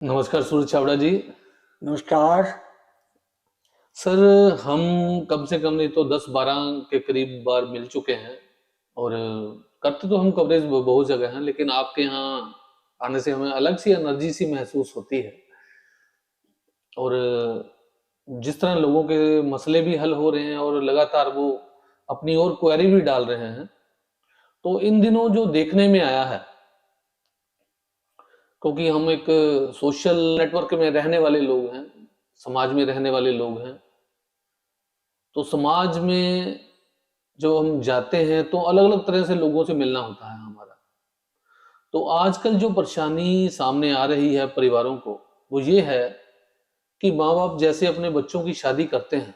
नमस्कार सूरज छाबड़ा जी। नमस्कार। सर, हम कम से कम नहीं तो 10-12 के करीब बार मिल चुके हैं और करते तो हम कवरेज बहुत जगह हैं, लेकिन आपके यहाँ आने से हमें अलग सी एनर्जी सी महसूस होती है और जिस तरह लोगों के मसले भी हल हो रहे हैं और लगातार वो अपनी ओर क्वेरी भी डाल रहे हैं, तो इन दिनों जो देखने में आया है, क्योंकि हम एक सोशल नेटवर्क में रहने वाले लोग हैं, समाज में रहने वाले लोग हैं, तो समाज में जब हम जाते हैं तो अलग-अलग तरह से लोगों से मिलना होता है हमारा। तो आजकल जो परेशानी सामने आ रही है परिवारों को, वो ये है कि माँ-बाप जैसे अपने बच्चों की शादी करते हैं,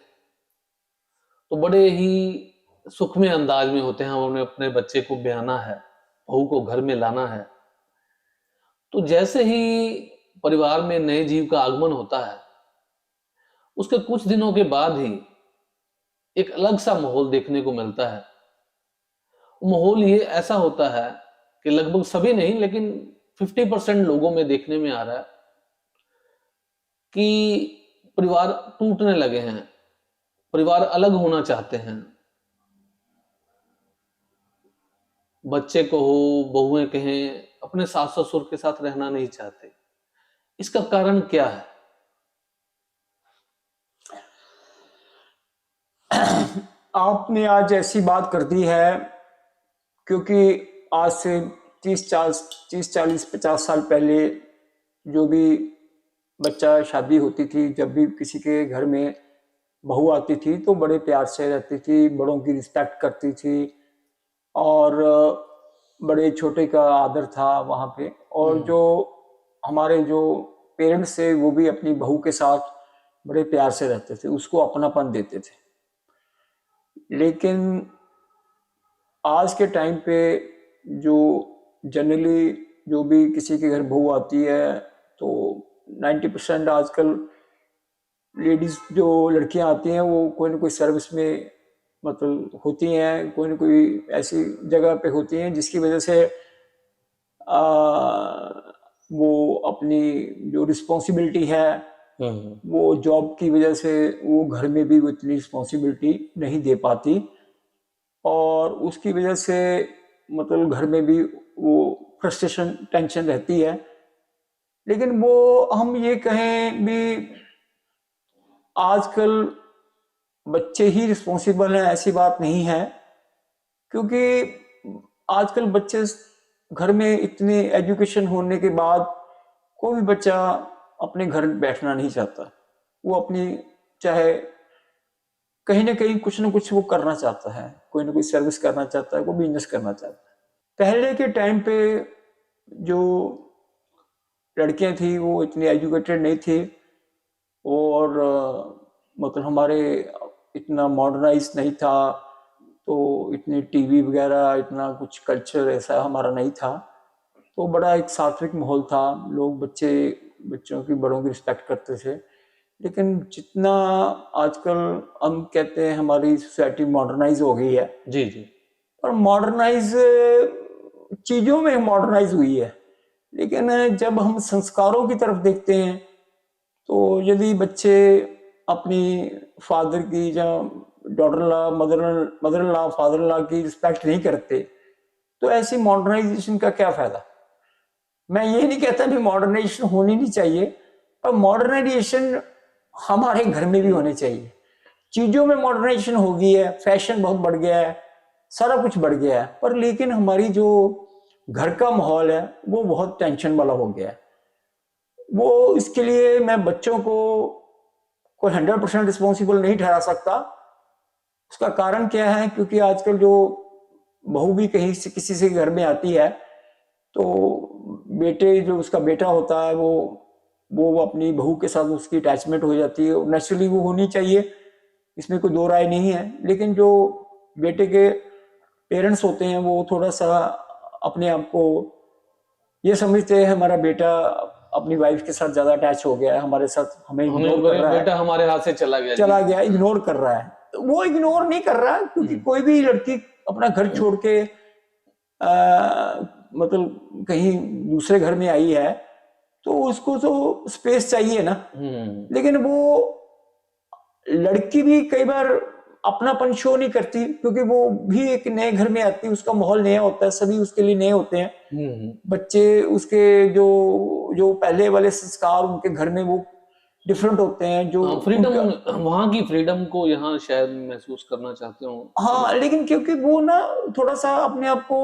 तो बड़े ही सुखमय अंदाज में होते हैं, उन्हें अपने बच्चे को ब्याहना है, बहू को घर में लाना है। तो जैसे ही परिवार में नए जीव का आगमन होता है, उसके कुछ दिनों के बाद ही एक अलग-सा माहौल देखने को मिलता है। माहौल ये ऐसा होता है कि लगभग सभी नहीं लेकिन 50% लोगों में देखने में आ रहा है कि परिवार टूटने लगे हैं, परिवार अलग होना चाहते हैं। बच्चे को हो, बहुएं कहें, अपने सास ससुर के साथ रहना नहीं चाहते। इसका कारण क्या है? आपने आज ऐसी बात कर दी है क्योंकि आज से 30 40 50 साल पहले जो भी बच्चा शादी होती थी, जब भी किसी के घर में बहू आती थी तो बड़े प्यार से रहती थी, बड़ों की रिस्पेक्ट करती थी और बड़े छोटे का आदर था वहाँ पे। और जो हमारे जो पेरेंट्स थे वो भी अपनी बहू के साथ बड़े प्यार से रहते थे, उसको अपनापन देते थे। लेकिन आज के टाइम पे जो जनरली जो भी किसी के घर बहू आती है तो 90% आजकल लेडीज जो लड़कियां आती हैं वो कोई ना कोई सर्विस में मतलब होती हैं, कोई ना कोई ऐसी जगह पे होती हैं जिसकी वजह से आ, वो अपनी जो रिस्पॉन्सिबिलिटी है वो जॉब की वजह से वो घर में भी वो इतनी रिस्पॉन्सिबिलिटी नहीं दे पाती और उसकी वजह से मतलब घर में भी वो फ्रस्ट्रेशन टेंशन रहती है। लेकिन वो हम ये कहें भी आजकल बच्चे ही रिस्पॉन्सिबल हैं ऐसी बात नहीं है, क्योंकि आजकल बच्चे घर में इतने एजुकेशन होने के बाद कोई भी बच्चा अपने घर बैठना नहीं चाहता। वो अपनी चाहे कहीं ना कहीं कुछ ना कुछ वो करना चाहता है, कोई ना कोई सर्विस करना चाहता है, कोई बिजनेस करना चाहता है। पहले के टाइम पे जो लड़कियां थी वो इतनी एजुकेटेड नहीं थी और मतलब हमारे इतना मॉडर्नाइज नहीं था, तो इतने टीवी वगैरह इतना कुछ कल्चर ऐसा हमारा नहीं था। तो बड़ा एक सात्विक माहौल था, लोग बच्चों की बड़ों की रिस्पेक्ट करते थे। लेकिन जितना आजकल हम कहते हैं हमारी सोसाइटी मॉडर्नाइज हो गई है, जी जी। और मॉडर्नाइज चीज़ों में मॉडर्नाइज हुई है, लेकिन जब हम संस्कारों की तरफ देखते हैं तो यदि बच्चे अपनी फादर की या डॉटर ला मदर ला फादर ला की रिस्पेक्ट नहीं करते तो ऐसी मॉडर्नाइजेशन का क्या फायदा। मैं ये नहीं कहता भी मॉडर्नाइजेशन होनी नहीं चाहिए, पर मॉडर्नाइजेशन हमारे घर में भी होने चाहिए। चीजों में मॉडर्नाइजेशन हो गई है, फैशन बहुत बढ़ गया है, सारा कुछ बढ़ गया है, पर लेकिन हमारी जो घर का माहौल है वो बहुत टेंशन वाला हो गया है। वो इसके लिए मैं बच्चों को कोई 100% रिस्पॉन्सिबल नहीं ठहरा सकता। उसका कारण क्या है, क्योंकि आजकल जो बहू भी कहीं से किसी से घर में आती है तो बेटे जो उसका बेटा होता है वो अपनी बहू के साथ उसकी अटैचमेंट हो जाती है, नेचुरली वो होनी चाहिए, इसमें कोई दो राय नहीं है। लेकिन जो बेटे के पेरेंट्स होते हैं वो थोड़ा सा अपने आप को ये समझते हैं हमारा बेटा अपनी वाइफ के साथ ज्यादा अटैच हो गया है, हमारे साथ हमें इग्नोर कर रहा है, बेटा हमारे हाथ से चला गया, इग्नोर कर रहा है। तो वो इग्नोर नहीं कर रहा, क्योंकि कोई भी लड़की अपना घर छोड़ के मतलब कहीं दूसरे घर में आई है तो उसको तो स्पेस चाहिए ना। लेकिन वो लड़की भी कई बार अपनापन शो नहीं करती, क्योंकि वो भी एक नए घर में आती है, उसका माहौल नया होता है, सभी उसके लिए नए होते हैं। बच्चे उसके जो जो पहले वाले संस्कार उनके घर में वो डिफरेंट होते हैं, जो फ्रीडम, वहाँ की फ्रीडम को यहाँ शायद महसूस करना चाहते हो। हाँ, लेकिन क्योंकि वो ना थोड़ा सा अपने आप को,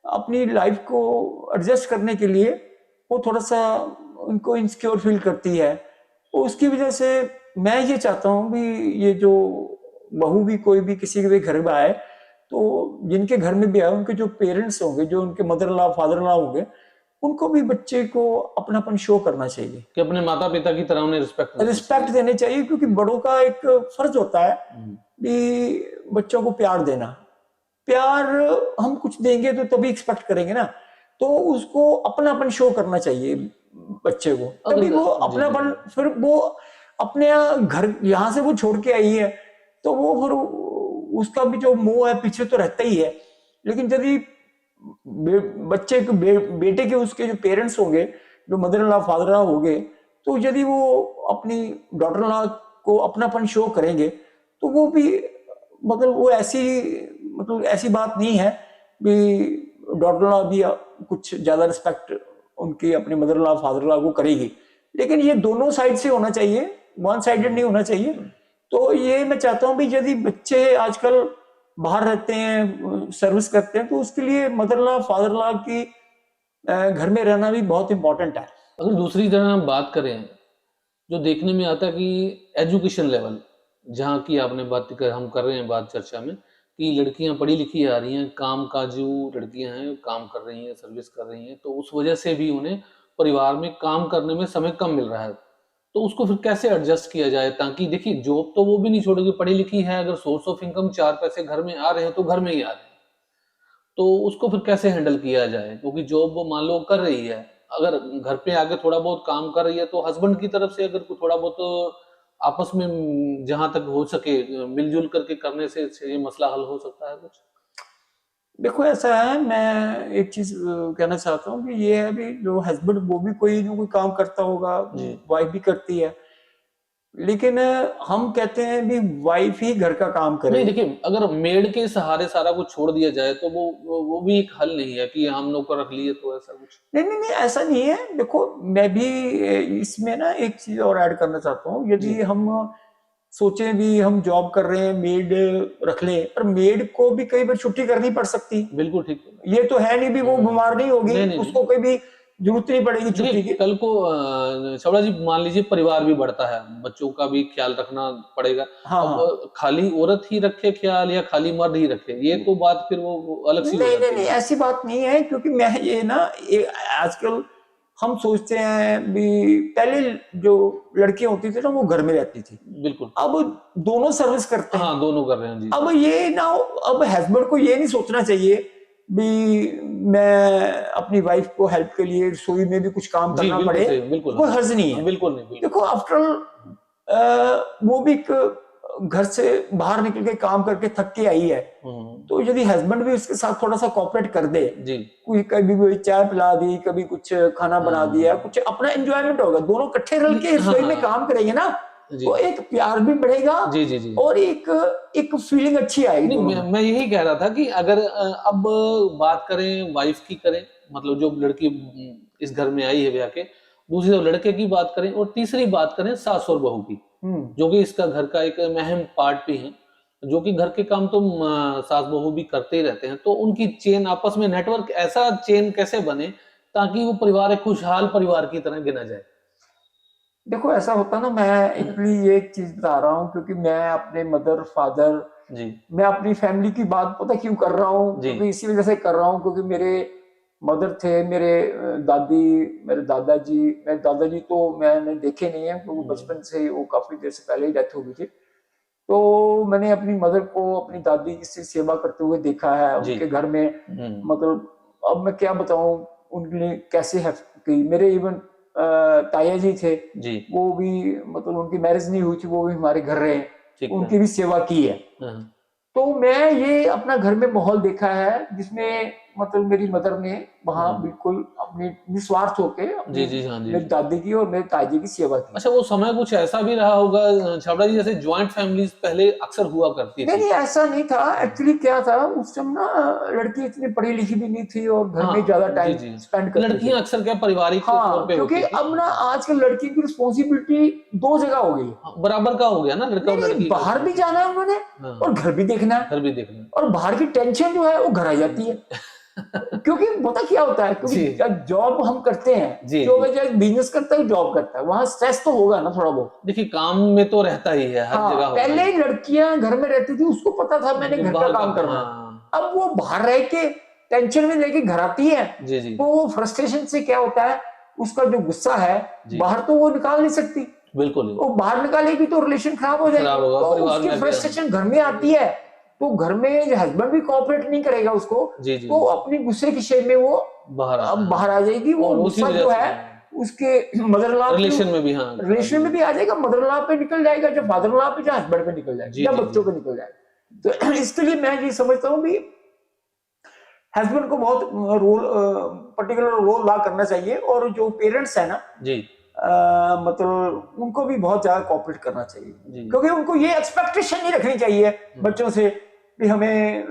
अपनी लाइफ को एडजस्ट करने के लिए वो थोड़ा सा उनको इनसिक्योर फील करती है। तो उसकी वजह से मैं ये चाहता हूँ भी ये जो बहू भी कोई भी किसी के भी घर में आए, तो जिनके घर में भी आए उनके जो पेरेंट्स होंगे, जो उनके मदर ला फादर ला होंगे, उनको भी बच्चे को अपनापन शो करना चाहिए कि अपने माता पिता की तरह उन्हें रिस्पेक्ट देने चाहिए, क्योंकि बड़ों का एक फर्ज होता है कि बच्चों को प्यार देना। प्यार हम कुछ देंगे तो तभी एक्सपेक्ट करेंगे ना, तो उसको अपनापन शो करना चाहिए बच्चे को, तभी वो अपनापन, फिर वो अपने घर यहाँ से वो छोड़ के आई है तो वो फिर उसका भी जो मोह है पीछे तो रहता ही है। लेकिन यदि बच्चे के बेटे के उसके जो पेरेंट्स होंगे, जो mother in law father in law होंगे, तो यदि वो अपनी डॉटर इन लॉ को अपनापन शो करेंगे तो वो भी मतलब वो ऐसी बात नहीं है कि डॉटर इन लॉ भी कुछ ज्यादा रिस्पेक्ट उनकी अपनी mother in law father in law को करेगी। लेकिन ये दोनों साइड से होना चाहिए, वन साइडेड नहीं होना चाहिए। तो ये मैं चाहता हूँ भी यदि बच्चे आजकल बाहर रहते हैं, सर्विस करते हैं, तो उसके लिए मदर लॉ फादर लॉ की घर में रहना भी बहुत इंपॉर्टेंट है। अगर दूसरी तरह हम बात करें, जो देखने में आता है कि एजुकेशन लेवल, जहाँ की आपने बात कर, हम कर रहे हैं बात चर्चा में कि लड़कियां पढ़ी लिखी आ रही हैं, काम काजू लड़कियां हैं, काम कर रही हैं, सर्विस कर रही हैं, तो उस वजह से भी उन्हें परिवार में काम करने में समय कम मिल रहा है। तो उसको फिर कैसे एडजस्ट किया जाए, ताकि देखिए जॉब तो वो भी नहीं छोड़ेगी, पढ़ी लिखी है, अगर सोर्स ऑफ इनकम 4 पैसे घर में आ रहे हैं तो घर में ही आ रहे हैं, तो उसको फिर कैसे हैंडल किया जाए? क्योंकि जॉब वो मान लो कर रही है, अगर घर पे आके थोड़ा बहुत काम कर रही है तो हस्बैंड की तरफ से अगर थोड़ा बहुत आपस में जहां तक हो सके मिलजुल करके करने से ये मसला हल हो सकता है कुछ। देखो ऐसा है, मैं एक चीज कहना चाहता हूँ कि ये है भी जो हस्बैंड वो भी कोई ना कोई काम करता होगा, वाइफ भी करती है, लेकिन हम कहते हैं भी वाइफ ही घर का काम करे। नहीं देखिए, अगर मेड के सहारे सारा कुछ छोड़ दिया जाए तो वो भी एक हल नहीं है कि हम नौकर रख लिए तो ऐसा कुछ। नहीं, ऐसा नहीं है। देखो मैं भी इसमें ना एक चीज और ऐड करना चाहता हूँ। यदि हम सोचे भी हम जॉब कर रहे हैं, मेड रख ले, पर मेड को भी कई बार छुट्टी करनी पड़ सकती। बिल्कुल ठीक। ये तो है नहीं भी वो बीमार नहीं होगी, उसको कोई भी जरूरत नहीं पड़ेगी छुट्टी की। कल को छबड़ा जी मान लीजिए परिवार भी बढ़ता है, बच्चों का भी ख्याल रखना पड़ेगा। अब खाली औरत ही रखे ख्याल या खाली मर्द ही रखे, ये तो बात फिर वो अलग सी नहीं, ऐसी बात नहीं है। क्योंकि मैं ये ना आजकल हम सोचते हैं भी पहले जो लड़कियां होती थी ना वो घर में रहती थी, बिल्कुल, अब दोनों सर्विस करते हैं। हाँ, दोनों कर रहे हैं जी। अब ये ना, अब हस्बैंड को ये नहीं सोचना चाहिए भी मैं अपनी वाइफ को हेल्प के लिए रसोई में भी कुछ काम करना पड़े, कोई हर्ज नहीं है। बिल्कुल नहीं। देखो आफ्टर वो भी घर से बाहर निकल के काम करके थक के आई है, तो यदि हस्बैंड भी उसके साथ थोड़ा सा कोऑपरेट कर दे, कोई कभी चाय पिला दी, कभी कुछ खाना बना दिया, कुछ अपना एंजॉयमेंट होगा, दोनों इकट्ठे रल के रसोई में काम करेंगे ना, तो एक प्यार भी बढ़ेगा और एक फीलिंग अच्छी आएगी। मैं यही कह रहा था कि अगर अब बात करें वाइफ की करें, मतलब जो लड़की इस घर में आई है ब्याह के, दूसरी तरफ लड़के की बात करें, और तीसरी बात करें सास और बहू की, जो कि इसका घर का एक अहम पार्ट भी है, जो कि घर के काम तो सास बहू भी करते ही रहते हैं, तो उनकी चेन आपस में नेटवर्क ऐसा चेन कैसे बने ताकि वो परिवार एक खुशहाल परिवार की तरह गिना जाए। देखो ऐसा होता ना, मैं इसलिए एक चीज बता रहा हूँ क्योंकि मैं अपने मदर फादर मैं अपनी फैमिली की बात पता क्यों कर रहा हूँ, क्योंकि इसी वजह से कर रहा हूँ क्योंकि मेरे मदर थे, मेरे दादी, मेरे दादाजी। मेरे दादाजी तो मैंने देखे नहीं है क्योंकि बचपन से वो काफी देर से पहले ही डेथ हो गई थी। तो मैंने अपनी मदर को अपनी दादी की सेवा करते हुए देखा है उनके घर में। मतलब अब मैं क्या बताऊं उनने कैसे हेल्प की। मेरे इवन ताया जी थे, वो भी मतलब उनकी मैरिज नहीं हुई थी, वो भी हमारे घर रहे, उनकी भी सेवा की है। तो मैं ये अपना घर में माहौल देखा है जिसमें मतलब मेरी मदर ने वहाँ बिल्कुल अपनी निस्वार्थ होके जी जी, हाँ जी। मेरी दादी की और मेरे ताजी की सेवा की। अच्छा, वो समय कुछ ऐसा भी रहा होगा छाबड़ा जी, जैसे ज्वाइंट फैमिलीज पहले अक्सर हुआ करती नहीं थी। नहीं, ऐसा नहीं था। एक्चुअली क्या था उस टाइम ना, लड़की इतनी पढ़ी लिखी भी नहीं थी और घर में ज्यादा हाँ, जी टाइम जी। स्पेंड करती थी। लड़कियां अक्सर क्या पारिवारिक तौर हाँ, पे क्योंकि होती थी। अब ना आजकल लड़की की रिस्पॉन्सिबिलिटी दो जगह हो गई है। हाँ, बराबर का हो गया ना लड़का नहीं और नहीं, लड़की का बाहर भी उसमें। जाना है उन्होंने हाँ, और घर भी देखना है, घर भी देखना। और बाहर की टेंशन जो है वो घर आ जाती है। क्योंकि पता क्या होता है, क्योंकि जी जॉब हम करते हैं, जी जो जी। अगर बिजनेस करता है जॉब करता है, वहां स्ट्रेस तो होगा ना थोड़ा बहुत। देखिए, काम में तो रहता ही है, हर हाँ, जगह होता पहले ही है। लड़कियां घर में रहती थी, उसको पता था मैंने वो घर का बाहर का, काम करना है। हाँ। अब वो बाहर रह के टेंशन में लेके घर आती है, जी जी तो वो फ्रस्ट्रेशन से क्या होता है, उसका जो गुस्सा है जी, बाहर तो वो निकाल नहीं सकती। बिल्कुल ही वो बाहर निकालेगी तो रिलेशन खराब हो जाएंगे, खराब होगा तो परिवार उसकी में भी। हाँ, फ्रस्ट्रेशन घर में आती है। तो घर में हस्बैंड भी कोऑपरेट नहीं करेगा उसको, जी जी तो जी, अपनी गुस्से की शेप में वो बाहर आता अब है। बाहर आ जाएगी। वो और उसी गुस्सा वजह जो से है उसके मदर लॉ पे, रिलेशन में भी, हाँ, रिलेशन में भी आ जाएगा, मदर लॉ पे निकल जाएगा, जो फादर लॉ पे, जो हस्बैंड पे निकल जाएगा, जी या जी जी, बच्चों पे निकल जाएगा। तो इसके लिए मैं ये समझता हूँ कि हस्बैंड को बहुत रोल, पर्टिकुलर रोल अदा करना चाहिए, और जो पेरेंट्स है ना, जी मतलब उनको भी बहुत ज्यादा कोऑपरेट करना चाहिए, जी, क्योंकि उनको ये एक्सपेक्टेशन नहीं रखनी चाहिए बच्चों से कि हमें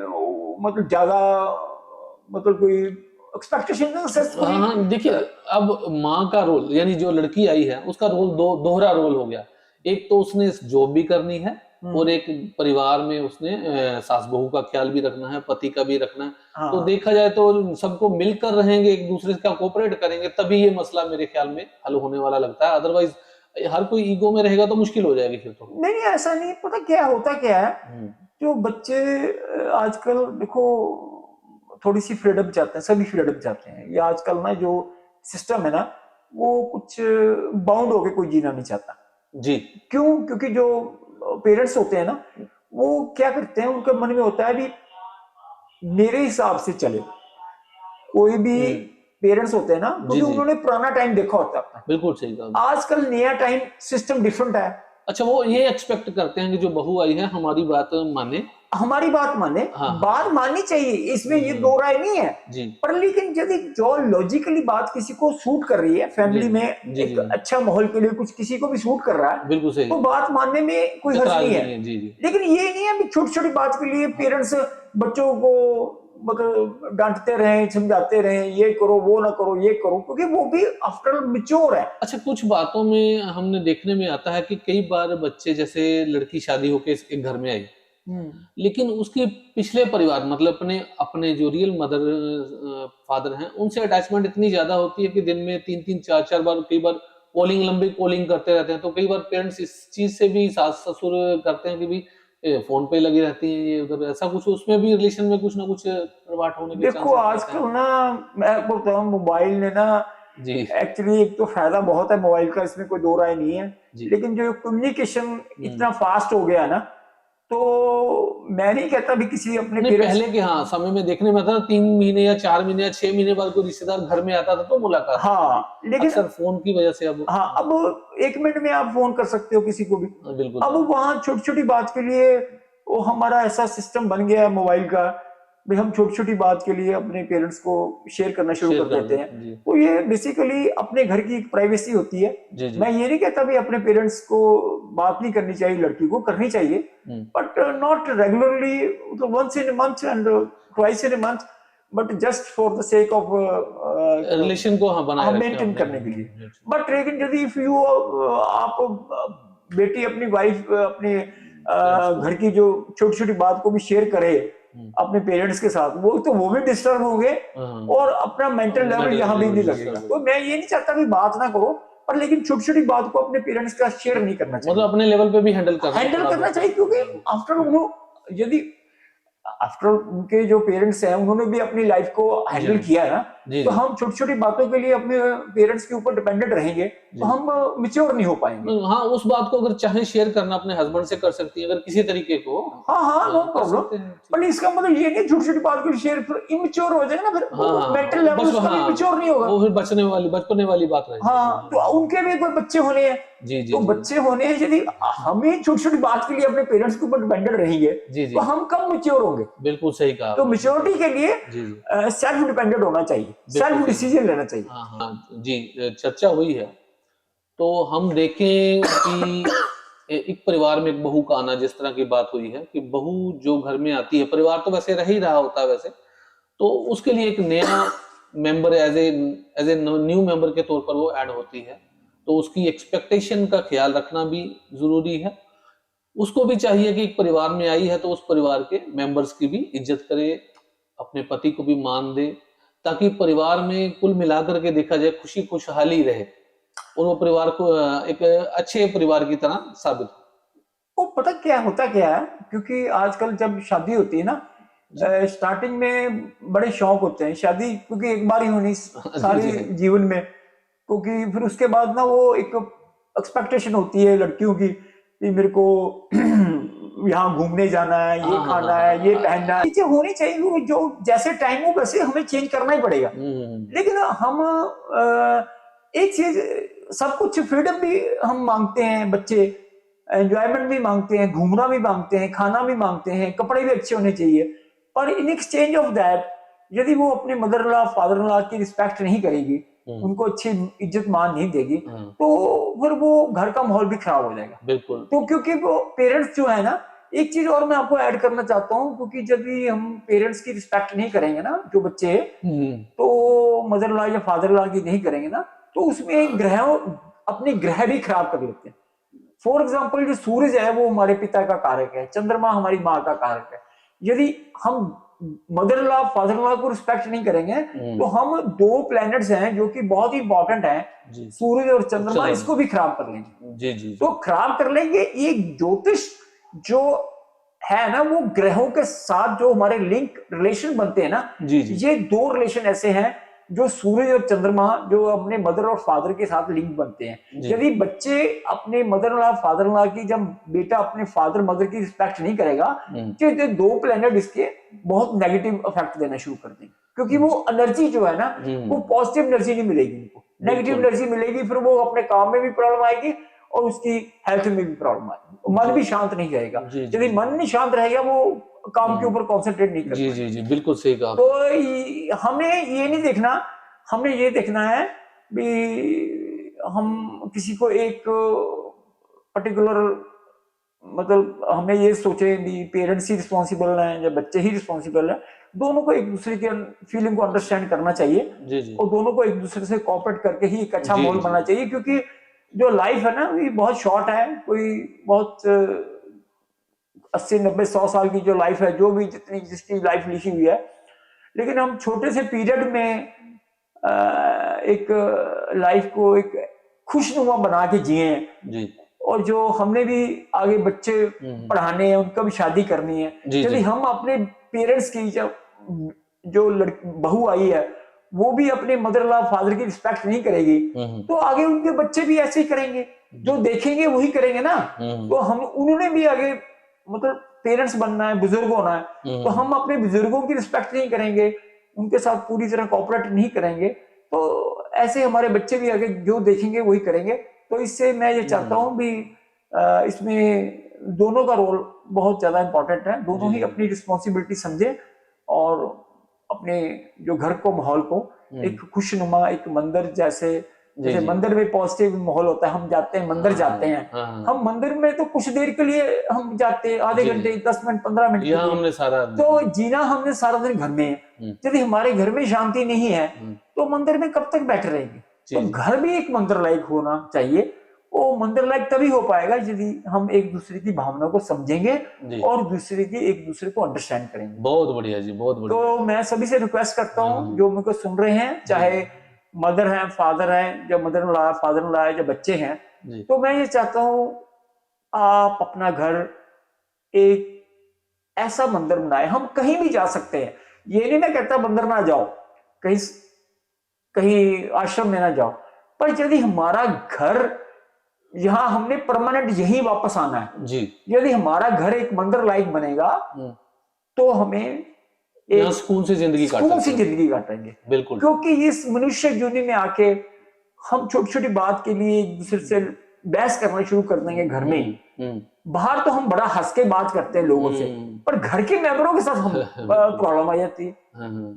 मतलब ज्यादा, मतलब कोई एक्सपेक्टेशन कोई। हाँ हाँ, देखिए, अब माँ का रोल, यानी जो लड़की आई है उसका रोल दोहरा रोल हो गया। एक तो उसने जॉब भी करनी है, और एक परिवार में उसने सास बहू का ख्याल भी रखना है, पति का भी रखना है। तो हाँ, देखा जाए तो सबको मिलकर रहेंगे, एक दूसरे का कोऑपरेट करेंगे, तभी ये मसला मेरे ख्याल में हल होने वाला लगता है। अदरवाइज हर कोई ईगो में रहेगा तो मुश्किल हो जाएगी फिर तो। नहीं नहीं, ऐसा नहीं, पता क्या होता क्या है, हम्म, जो बच्चे आजकल देखो थोड़ी सी फ्रीडम चाहते हैं, सभी फ्रीडम चाहते हैं। ये आजकल ना जो सिस्टम है ना, वो कुछ बाउंड होके कोई जीना नहीं चाहता। जी क्यों? क्योंकि जो पेरेंट्स होते हैं ना, वो क्या करते हैं, उनके मन में होता है भी मेरे हिसाब से चले। कोई भी हम्म, पेरेंट्स होते हैं ना, जी क्योंकि जी, उन्होंने पुराना टाइम देखा होता है अपना। बिल्कुल सही कहा। आजकल नया टाइम सिस्टम डिफरेंट है। अच्छा, वो ये एक्सपेक्ट करते हैं कि जो बहू आई है हमारी बात माने। हमारी बात माने, हाँ हाँ, बात माननी चाहिए, इसमें ये दो राय नहीं है। जी पर लेकिन यदि जो लॉजिकली बात किसी को सूट कर रही है, जी फैमिली में जी एक जी, अच्छा माहौल के लिए कुछ किसी को भी सूट कर रहा है, बिल्कुल सही, तो बात मानने में कोई हर्ज ऐतराज नहीं है। नहीं है। जी जी, लेकिन ये नहीं है कि छोटी छोटी बात के लिए पेरेंट्स बच्चों को मतलब डांटते रहे, समझाते रहे, ये करो वो ना करो, ये करो, क्योंकि वो भी आफ्टर मिच्योर है। अच्छा, कुछ बातों में हमने देखने में आता है कि कई बार बच्चे, जैसे लड़की शादी होके एक घर में आई, लेकिन उसके पिछले परिवार, मतलब अपने अपने जो रियल मदर फादर हैं, उनसे अटैचमेंट इतनी ज्यादा होती है कि दिन में 3-3 4-4 बार, कई बार कॉलिंग, लंबी कॉलिंग करते रहते हैं। तो कई बार पेरेंट्स इस चीज से भी, सास ससुर करते हैं कि भी फोन पे लगी रहती हैं, ये उधर, ऐसा कुछ उसमें भी रिलेशन में कुछ ना कुछ प्रभाव होने के देखो चांसेस रहते आजकल हैं। ना, मैं आपको बताऊं, मोबाइल ने ना, जी एक्चुअली एक तो फायदा बहुत है मोबाइल का, इसमें कोई दो राय नहीं है। जी, लेकिन जो कम्युनिकेशन हम्म, इतना फास्ट हो गया ना, तो मैं नहीं कहता भी किसी अपने नहीं, पेरेंट्स। पहले के, हाँ, समय में देखने में आता था 3 महीने या 4 महीने या 6 महीने बाद कोई रिश्तेदार घर में आता था तो मुलाकात होती थी। हाँ लेकिन, अक्सर फोन की वजह से अब, हाँ अब 1 मिनट में आप फोन कर सकते हो किसी को भी। बिल्कुल अब वहां छोटी छोटी बात के लिए वो हमारा ऐसा सिस्टम बन गया है मोबाइल का, भी हम छोटी छोटी बात के लिए अपने पेरेंट्स को शेयर करना शुरू शेयर कर कर देते हैं। देते हैं। जी तो ये बेसिकली अपने घर की एक प्राइवेसी होती है। जी जी, मैं ये नहीं कहता भी अपने पेरेंट्स को बात नहीं करनी चाहिए, लड़की को करनी चाहिए, हम्म, बट नॉट रेगुलरली, मतलब once in a month and twice in a month, but just for the sake of relation को, हाँ, बनाए रखें मेंटेन अपने। करने के लिए। बट लेकिन यदि इफ यू आप बेटी अपनी वाइफ अपने पेरेंट्स को, घर की जो छोटी छोटी बात को भी शेयर करे हम्म, अपने पेरेंट्स के साथ, वो तो वो भी डिस्टर्ब होंगे, हाँ, और अपना मेंटल लेवल यहाँ भी नहीं लगेगा। तो मैं ये नहीं चाहता कि बात ना करो, पर लेकिन छोटी छोटी बात को अपने पेरेंट्स का शेयर नहीं करना चाहिए, मतलब अपने लेवल पे भी हैंडल करना हैंडल थोड़ा करना बहुत। चाहिए। क्योंकि आफ्टर वो, यदि आफ्टर उनके जो पेरेंट्स हैं उन्होंने भी अपनी लाइफ को जी हैंडल किया है ना, जी तो जी हम छोटी छोटी बातों के लिए अपने पेरेंट्स के ऊपर डिपेंडेंट रहेंगे तो जी। हम मिच्योर नहीं हो पाएंगे। हाँ, उस बात को अगर चाहे शेयर करना अपने हस्बैंड से कर सकती हैं, अगर किसी तरीके को हाँ हाँ, नो कर प्रॉब्लम। सकते हैं, ठीक पर है। इसका मतलब ये नहीं छोटी छोटी बात को शेयर, फिर इमेच्योर हो जाएगा ना, फिर हाँ, वो हाँ, मेंटल लेवल उसका भी हाँ, इमेच्योर नहीं होगा। वो फिर बचपने वाली बात रह जाएगी। हाँ, तो उनके भी कोई बच्चे होने हैं, जी, जी, तो जी। बच्चे होने हैं, यदि हमें छोटी छोटी बात के लिए अपने पेरेंट्स के ऊपर डिपेंडेंट रहेंगे जी, तो जी। हम कब मैच्योर होंगे? बिल्कुल सही कहा तो आपने, बिल्कुल। मैच्योरिटी के लिए जी, जी। सेल्फ डिपेंडेंट होना चाहिए, बिल्कुल सेल्फ सही कहा। डिसीजन लेना चाहिए। हाँ, हाँ। जी, चर्चा हुई है। तो हम देखें कि एक परिवार में एक बहू का आना, जिस तरह की बात हुई है कि बहू जो घर में आती है, परिवार तो वैसे रह ही रहा होता है वैसे, तो उसके लिए एक नया member as a new member के तौर पर वो ऐड होती है। तो उसकी एक्सपेक्टेशन का ख्याल रखना भी ज़रूरी है। उसको भी चाहिए कि एक परिवार में आई है तो उस परिवार के मेंबर्स की भी इज़्ज़त करे, अपने पति को भी मान दे, ताकि परिवार में कुल मिलाकर के देखा जाए खुशी-खुशहाली रहे और वो परिवार को एक अच्छे परिवार की तरह साबित हो। वो पता क्या होता क्या है, क्योंकि आजकल जब शादी होती है ना, जी। स्टार्टिंग में बड़े शौक होते हैं शादी, क्योंकि एक बार ही होनी जी, सारी जी। जीवन में, क्योंकि फिर उसके बाद ना वो एक एक्सपेक्टेशन होती है लड़कियों की कि मेरे को यहाँ घूमने जाना है, ये हाँ, हाँ, हाँ, खाना हाँ, है, ये हाँ। पहनना है, चीजें होनी चाहिए, वो जो जैसे टाइम हो वैसे हमें चेंज करना ही पड़ेगा। हुँ, लेकिन हम एक चीज, सब कुछ फ्रीडम भी हम मांगते हैं, बच्चे एंजॉयमेंट भी मांगते हैं, घूमना भी मांगते हैं, खाना भी मांगते हैं, कपड़े भी अच्छे होने चाहिए, पर इन एक्सचेंज ऑफ दैट यदि वो अपने मदर लॉ फादर लॉ की रिस्पेक्ट नहीं करेगी, हुँ, उनको अच्छी इज्जत मान नहीं देगी, हुँ, तो फिर वो घर का माहौल भी खराब हो जाएगा। बिल्कुल। तो क्योंकि वो पेरेंट्स जो है ना, एक चीज और मैं आपको ऐड करना चाहता हूँ, क्योंकि जब भी हम पेरेंट्स की रिस्पेक्ट नहीं करेंगे ना, जो बच्चे हैं, हुँ, तो मदर लॉ या फादर लॉ की नहीं करेंगे ना, तो उसमें ग्रह अपने ग्रह भी खराब कर लेते हैं। फॉर एग्जाम्पल, जो सूरज है वो हमारे पिता का कारक है, चंद्रमा हमारी माँ का कारक है। यदि हम मदर लॉ फादर लॉ को रिस्पेक्ट नहीं करेंगे, तो हुँ, हम दो प्लैनेट्स हैं जो कि बहुत ही इंपॉर्टेंट हैं, जी। सूरज और चंद्रमा, चंद्रमा। इसको भी खराब कर लेंगे। जी, जी, तो जी। खराब कर लेंगे। ये ज्योतिष जो है ना, वो ग्रहों के साथ जो हमारे लिंक रिलेशन बनते हैं ना, जी, जी। ये दो रिलेशन ऐसे हैं जो सूरज और चंद्रमा जो अपने मदर और फादर के साथ लिंक बनते हैं। जी। यदि बच्चे अपने मदर लॉ फादर लॉ की, जब बेटा अपने फादर मदर की रिस्पेक्ट नहीं करेगा, हुँ, तो ये दो प्लेनेट इसके बहुत नेगेटिव इफेक्ट देना शुरू कर देंगे, क्योंकि वो एनर्जी जो है ना, वो हुँ, पॉजिटिव एनर्जी नहीं मिलेगी उनको, नेगेटिव बिल्कुल। एनर्जी मिलेगी, फिर वो अपने काम में भी प्रॉब्लम आएगी और उसकी हेल्थ में भी प्रॉब्लम आएगी, मन जी। भी शांत नहीं रहेगा। जी, जी, यदि जी। मन नहीं शांत रहेगा, वो काम के हुँ। ऊपर कॉन्सेंट्रेट नहीं कर जी, पाएगा। जी, जी, बिल्कुल सही कहा तो आपने। हमें ये नहीं देखना, हमें ये देखना है भी हम किसी को एक पर्टिकुलर, मतलब हमें ये सोचे भी पेरेंट्स ही रिस्पॉन्सिबल हैं या बच्चे ही रिस्पॉन्सिबल हैं। दोनों को एक दूसरे के फीलिंग को अंडरस्टैंड करना चाहिए जी, जी। और दोनों को एक दूसरे से कोऑपरेट करके ही एक अच्छा जी, माहौल जी। बनना चाहिए, क्योंकि जो लाइफ है ना, ये बहुत शॉर्ट है। कोई बहुत 80 90 100 साल की जो लाइफ है, जो भी जितनी जिसकी लाइफ लिखी हुई है, लेकिन हम छोटे से पीरियड में एक लाइफ को एक खुशनुमा बना के जिए हैं। जी। और जो हमने भी आगे बच्चे हुँ, हुँ। पढ़ाने हैं, उनका भी शादी करनी है, जी, यदि जी। हम अपने पेरेंट्स की, जब जो बहू आई है वो भी अपने मदर लॉ फादर की रिस्पेक्ट नहीं करेगी, हुँ, हुँ। तो आगे उनके बच्चे भी ऐसे ही करेंगे, जो जी। देखेंगे वही करेंगे ना। हुँ, हुँ। तो हम उन्होंने भी आगे, मतलब पेरेंट्स बनना है, बुजुर्ग होना है, हुँ, तो हुँ। हम अपने बुजुर्गों की रिस्पेक्ट नहीं करेंगे, उनके साथ पूरी तरह कोऑपरेट नहीं करेंगे, तो ऐसे हमारे बच्चे भी आगे जो देखेंगे वही करेंगे। तो इससे मैं ये चाहता हुँ। हूँ भी इसमें दोनों का रोल बहुत ज्यादा इंपॉर्टेंट है, जी, दोनों ही जी। अपनी रिस्पॉन्सिबिलिटी समझे और अपने जो घर को माहौल को एक हुँ। खुशनुमा, एक मंदिर जैसे, जी, जैसे जी। मंदिर में पॉजिटिव माहौल होता है, हम जाते हैं मंदिर हाँ, जाते हैं, हाँ, हाँ। हम मंदिर में तो कुछ देर के लिए हम जाते हैं, आधे जी, घंटे जी। 10 मिनट 15 मिनट के यहाँ लिए। हमने सारा तो जीना हमने सारा दिन घर में है, हुँ, यदि हमारे घर में शांति नहीं है, हुँ। तो मंदिर में कब तक बैठे रहेंगे? तो जी, जी। घर भी एक मंदिर लायक होना चाहिए। वो मंदिर लायक तभी हो पाएगा यदि हम एक दूसरे की भावना को समझेंगे जी। और एक दूसरे को अंडरस्टैंड करेंगे। बहुत बढ़िया जी, बहुत बढ़िया। तो मैं सभी से रिक्वेस्ट करता हाँ, हूँ, हाँ। जो मुझको सुन रहे हैं, जी, चाहे मदर हैं, फादर हैं, या mother in law father in law है, या बच्चे हैं, जी। तो मैं ये चाहता हूँ आप अपना घर एक ऐसा मंदिर बनाए। हम कहीं भी जा सकते हैं, ये नहीं मैं कहता मंदिर ना जाओ, कहीं कहीं आश्रम में ना जाओ, पर यदि हमारा घर, यहाँ हमने परमानेंट यहीं वापस आना है, जी। यदि हमारा घर एक मंदिर लायक बनेगा तो हमें यहाँ सुकून से जिंदगी काट सुकून से सकते हैं। जिंदगी काटेंगे। बिल्कुल। क्योंकि इस मनुष्य योनि में आके हम छोटी छोटी बात के लिए एक दूसरे से बहस करना शुरू कर देंगे घर में ही। बाहर तो हम बड़ा हंस के बात करते हैं लोगों से, पर घर के मेंबरों के साथ हम प्रॉब्लम आ जाती है।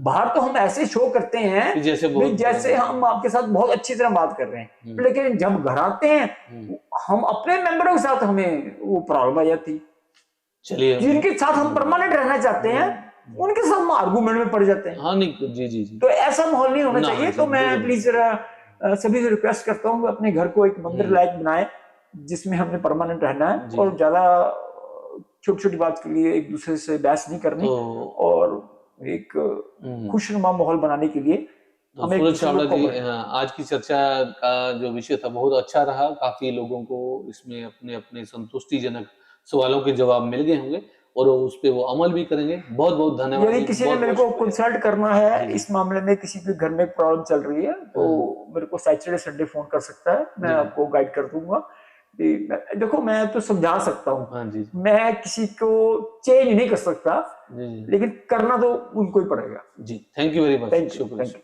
बाहर तो हम ऐसे शो करते हैं कि जैसे हम आपके साथ बहुत अच्छी तरह बात कर रहे हैं, लेकिन जब घर आते हैं हम अपने मेंबरों के साथ हमें वो प्रॉब्लम आ जाती है। चलिए, जिनके साथ हम परमानेंट रहना चाहते हैं उनके साथ हम आर्गुमेंट में पड़ जाते हैं। हाँ, नहीं, जी जी जी। तो ऐसा माहौल नहीं होना ना, चाहिए। जी, तो मैं बिल्कुल। प्लीज जरा सभी से रिक्वेस्ट करता हूँ कि अपने घर को एक मंदिर लायक बनाए जिसमें हमने परमानेंट रहना है, जी। और ज्यादा छोटी छोटी बात के लिए एक दूसरे से बहस नहीं करनी, तो और एक खुशनुमा माहौल बनाने के लिए तो हमें एक सूरज दूसरे चावड़ा को जी, आज की चर्चा का जो विषय था बहुत अच्छा रहा। काफी लोगों को इसमें अपने अपने संतुष्टिजनक सवालों के जवाब मिल गए होंगे और उस पे वो अमल भी करेंगे। बहुत बहुत धन्यवाद यदि जी, किसी ने बहुत मेरे बहुत को शुक्रिया। कंसल्ट करना है जी, जी। इस मामले में, किसी के घर में प्रॉब्लम चल रही है, तो मेरे को सैटरडे संडे फोन कर सकता है, मैं जी। आपको गाइड कर दूंगा। देखो, मैं तो समझा सकता हूँ, हाँ जी, मैं किसी को चेंज नहीं कर सकता, जी, जी। लेकिन करना तो उनको ही पड़ेगा। जी, thank you very much, thank you, शुक्रिया। Thank you.